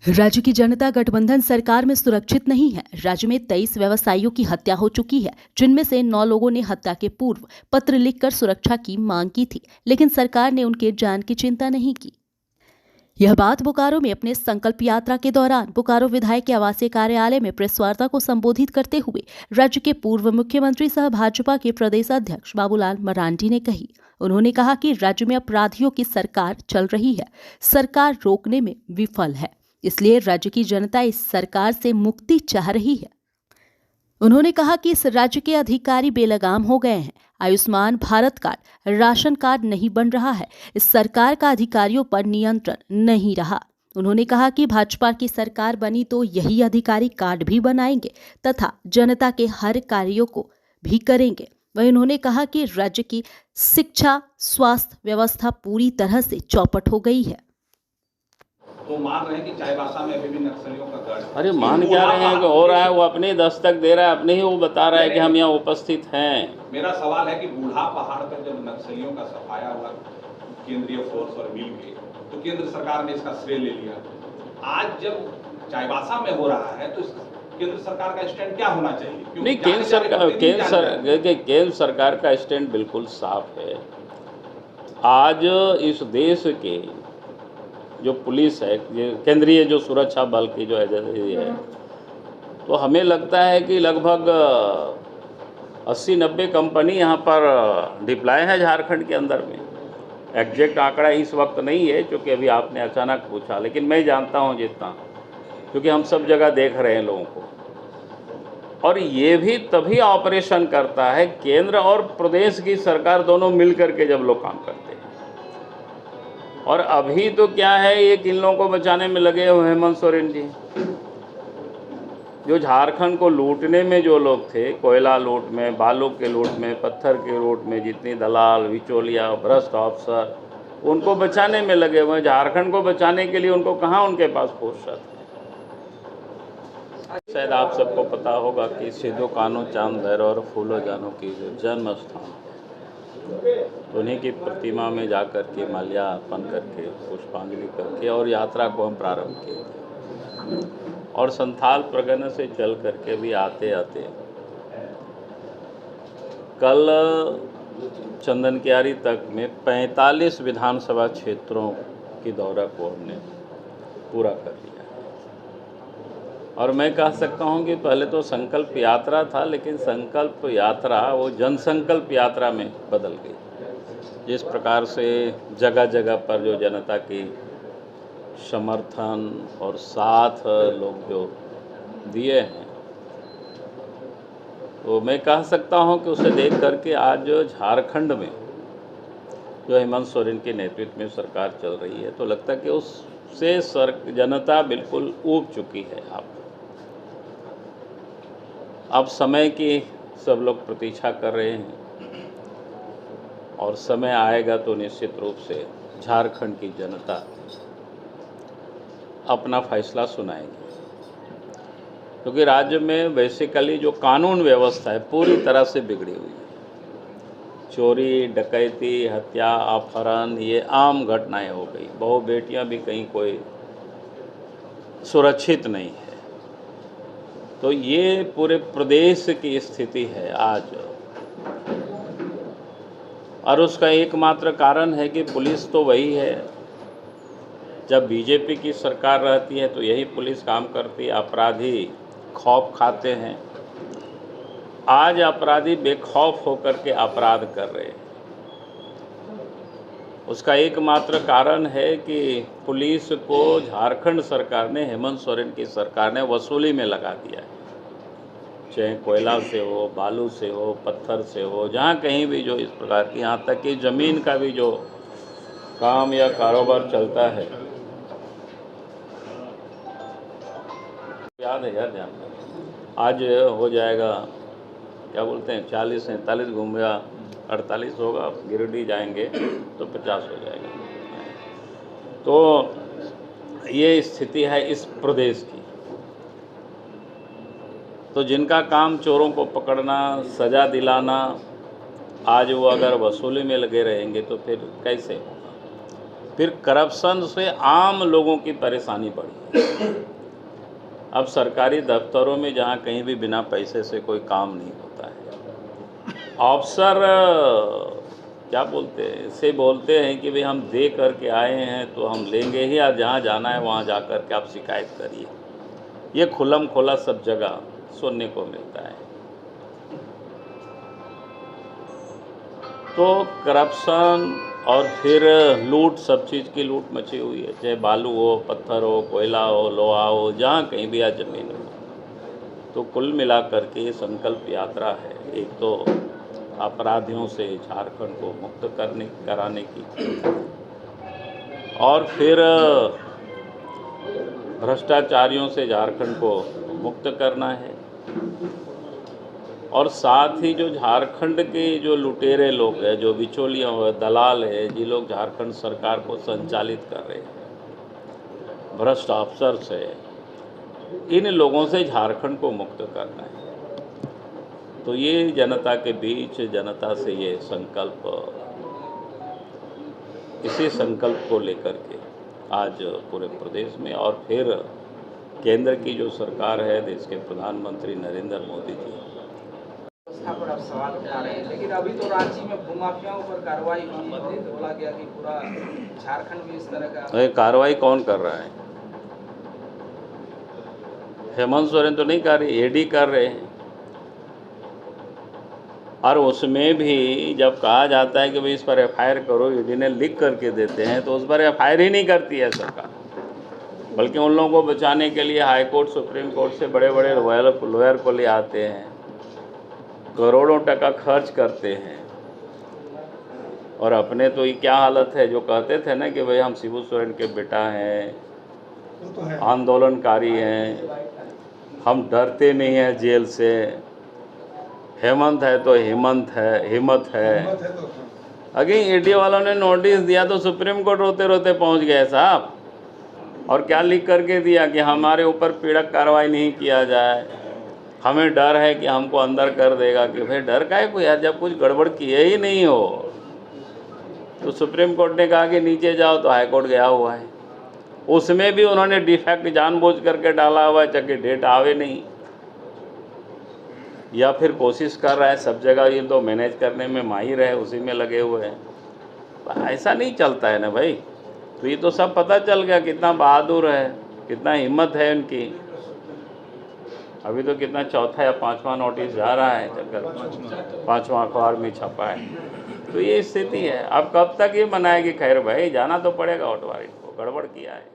राज्य की जनता गठबंधन सरकार में सुरक्षित नहीं है। राज्य में 23 व्यवसायियों की हत्या हो चुकी है, जिनमें से 9 लोगों ने हत्या के पूर्व पत्र लिखकर सुरक्षा की मांग की थी, लेकिन सरकार ने उनके जान की चिंता नहीं की। यह बात बोकारो में अपने संकल्प यात्रा के दौरान बोकारो विधायक के आवासीय कार्यालय में प्रेस वार्ता को संबोधित करते हुए राज्य के पूर्व मुख्यमंत्री सह भाजपा के प्रदेश अध्यक्ष बाबूलाल मरांडी ने कही। उन्होंने कहा कि राज्य में अपराधियों की सरकार चल रही है, सरकार रोकने में विफल है, इसलिए राज्य की जनता इस सरकार से मुक्ति चाह रही है। उन्होंने कहा कि इस राज्य के अधिकारी बेलगाम हो गए हैं। Ayushman Bharat card, ration card नहीं बन रहा है। इस सरकार का अधिकारियों पर नियंत्रण नहीं रहा। उन्होंने कहा कि भाजपा की सरकार बनी तो यही अधिकारी कार्ड भी बनाएंगे तथा जनता के हर कार्यों को भी करेंगे। वहीं उन्होंने कहा कि राज्य की शिक्षा, स्वास्थ्य व्यवस्था पूरी तरह से चौपट हो गई है। तो मान रहे हैं कि चाईबासा में अभी भी नक्सलियों का गढ़ है। अरे मान क्या रहे हैं कि हो रहा है, वो अपने दस्तक दे रहा है, अपने ही वो बता रहा है कि हम यहाँ उपस्थित हैं। मेरा सवाल है कि बूढ़ा पहाड़ पर जब नक्सलियों का सफाया हुआ केंद्रीय फोर्स और मिल के, तो केंद्र सरकार ने इसका श्रेय ले लिया। आज जब चाईबासा में हो रहा है तो केंद्र सरकार का स्टैंड क्या होना चाहिए? नहीं, केंद्र सरकार का स्टैंड बिल्कुल साफ है। आज इस देश के जो पुलिस है, केंद्रीय जो सुरक्षा बल की जो एजेंसी है, तो हमें लगता है कि लगभग 80-90 कंपनी यहाँ पर डिप्लॉय है झारखंड के अंदर में। एग्जैक्ट आंकड़ा इस वक्त नहीं है, क्योंकि अभी आपने अचानक पूछा, लेकिन मैं जानता हूँ जितना, क्योंकि हम सब जगह देख रहे हैं लोगों को। और ये भी तभी ऑपरेशन करता है केंद्र और प्रदेश की सरकार दोनों मिल करके जब लोग काम करते हैं। और अभी तो क्या है, ये इन लोगों को बचाने में लगे हुए हेमंत सोरेन जी, जो झारखंड को लूटने में जो लोग थे, कोयला लूट में, बालू के लूट में, पत्थर के लूट में, जितनी दलाल, बिचौलिया, भ्रष्ट अफसर, उनको बचाने में लगे हुए हैं। झारखंड को बचाने के लिए उनको कहाँ उनके पास फुर्सत है। शायद आप सबको पता होगा कि सिद्धू कान्हू चांद भैरव और फूलो जानू की जन्म स्थान, उन्हीं की प्रतिमा में जाकर के माल्यार्पण करके, पुष्पांजलि करके और यात्रा को हम प्रारंभ किए। और संथाल परगना से चल करके भी आते आते कल चंदनकियारी तक में 45 विधानसभा क्षेत्रों की दौरा को हमने पूरा कर लिया। और मैं कह सकता हूं कि पहले तो संकल्प यात्रा था, लेकिन संकल्प यात्रा वो जनसंकल्प यात्रा में बदल गई। जिस प्रकार से जगह जगह पर जो जनता की समर्थन और साथ लोग जो दिए हैं, तो मैं कह सकता हूं कि उसे देख करके आज झारखंड में जो हेमंत सोरेन के नेतृत्व में सरकार चल रही है, तो लगता है कि उससे जनता बिल्कुल ऊब चुकी है। अब समय की सब लोग प्रतीक्षा कर रहे हैं, और समय आएगा तो निश्चित रूप से झारखंड की जनता अपना फैसला सुनाएगी। क्योंकि राज्य में बेसिकली जो कानून व्यवस्था है पूरी तरह से बिगड़ी हुई है। चोरी, डकैती, हत्या, अपहरण, ये आम घटनाएं हो गई। बहु बेटियां भी कहीं कोई सुरक्षित नहीं है। तो ये पूरे प्रदेश की स्थिति है आज, और उसका एकमात्र कारण है कि पुलिस तो वही है। जब बीजेपी की सरकार रहती है तो यही पुलिस काम करती है। अपराधी खौफ खाते हैं। आज अपराधी बेखौफ होकर के अपराध कर रहे हैं। उसका एकमात्र कारण है कि पुलिस को झारखंड सरकार ने, हेमंत सोरेन की सरकार ने वसूली में लगा दिया है। चाहे कोयला से हो, बालू से हो, पत्थर से हो, जहाँ कहीं भी जो इस प्रकार की, यहाँ तक कि ज़मीन का भी जो काम या कारोबार चलता है। याद है यार, ध्यान आज हो जाएगा, क्या बोलते हैं, 40-47 घूमेगा, 48 होगा, गिरिडीह जाएंगे तो 50 हो जाएगा। तो ये स्थिति है इस प्रदेश की। तो जिनका काम चोरों को पकड़ना, सज़ा दिलाना, आज वो अगर वसूली में लगे रहेंगे तो फिर कैसे होगा। फिर करप्शन से आम लोगों की परेशानी बढ़ी। अब सरकारी दफ्तरों में जहाँ कहीं भी बिना पैसे से कोई काम नहीं होता है, अफसर क्या बोलते हैं इसे बोलते हैं कि भाई हम दे करके आए हैं तो हम लेंगे ही, या जहाँ जाना है वहाँ जा कर के आप शिकायत करिए। ये खुल्लम खुला सब जगह सुनने को मिलता है। तो करप्शन और फिर लूट, सब चीज़ की लूट मची हुई है, चाहे बालू हो, पत्थर हो, कोयला हो, लोहा हो, जहाँ कहीं भी या ज़मीन हो। तो कुल मिला करके ये संकल्प यात्रा है, एक तो अपराधियों से झारखंड को मुक्त कराने की, और फिर भ्रष्टाचारियों से झारखंड को मुक्त करना है, और साथ ही जो झारखंड के जो लुटेरे लोग हैं, जो बिचौलिया हुए दलाल है, जी लोग झारखंड सरकार को संचालित कर रहे हैं, भ्रष्ट अफसर से, इन लोगों से झारखंड को मुक्त करना है। तो ये जनता के बीच, जनता से ये संकल्प, इसी संकल्प को लेकर के आज पूरे प्रदेश में, और फिर केंद्र की जो सरकार है, देश के प्रधानमंत्री नरेंद्र मोदी जी, पर आप सवाल उठा रहे हैं, लेकिन अभी तो रांची में भूमाफियाओं पर कार्रवाई हुई और बोला गया कि पूरा झारखंड में इस तरह का। कार्रवाई कौन कर रहा है? हेमंत सोरेन तो नहीं कर रही, ईडी कर रहे हैं। और उसमें भी जब कहा जाता है कि भाई इस पर एफआईआर करो, ईडी ने लिख करके देते हैं, तो उस पर एफआईआर ही नहीं करती है सरकार, बल्कि उन लोगों को बचाने के लिए हाई कोर्ट, सुप्रीम कोर्ट से बड़े बड़े लॉयर को ले आते हैं, करोड़ों टका खर्च करते हैं। और अपने तो ये क्या हालत है, जो कहते थे ना कि भाई हम शिबू सोरेन के बेटा हैं, आंदोलनकारी हैं, हम डरते नहीं हैं जेल से, हेमंत है तो हिम्मत है। अगर ईडी वालों ने नोटिस दिया तो सुप्रीम कोर्ट रोते रोते पहुंच गए साहब, और क्या लिख करके दिया कि हमारे ऊपर पीड़क कार्रवाई नहीं किया जाए, हमें डर है कि हमको अंदर कर देगा। कि भाई डर का है कोई यार, जब कुछ गड़बड़ किए ही नहीं हो। तो सुप्रीम कोर्ट ने कहा कि नीचे जाओ, तो हाई कोर्ट गया हुआ है, उसमें भी उन्होंने डिफेक्ट जानबूझ करके डाला हुआ है, चाहे डेट आवे नहीं, या फिर कोशिश कर रहा है सब जगह, ये तो मैनेज करने में माहिर है, उसी में लगे हुए हैं। ऐसा नहीं चलता है ना भाई। तो ये तो सब पता चल गया कितना बहादुर है, कितना हिम्मत है उनकी। अभी तो कितना चौथा या पांचवा नोटिस जा रहा है, चक्कर पांचवा अखबार में छपा है। तो ये स्थिति है। अब कब तक ये मनाएगी? खैर भाई, जाना तो पड़ेगा, ऑटो वाले को गड़बड़ किया है।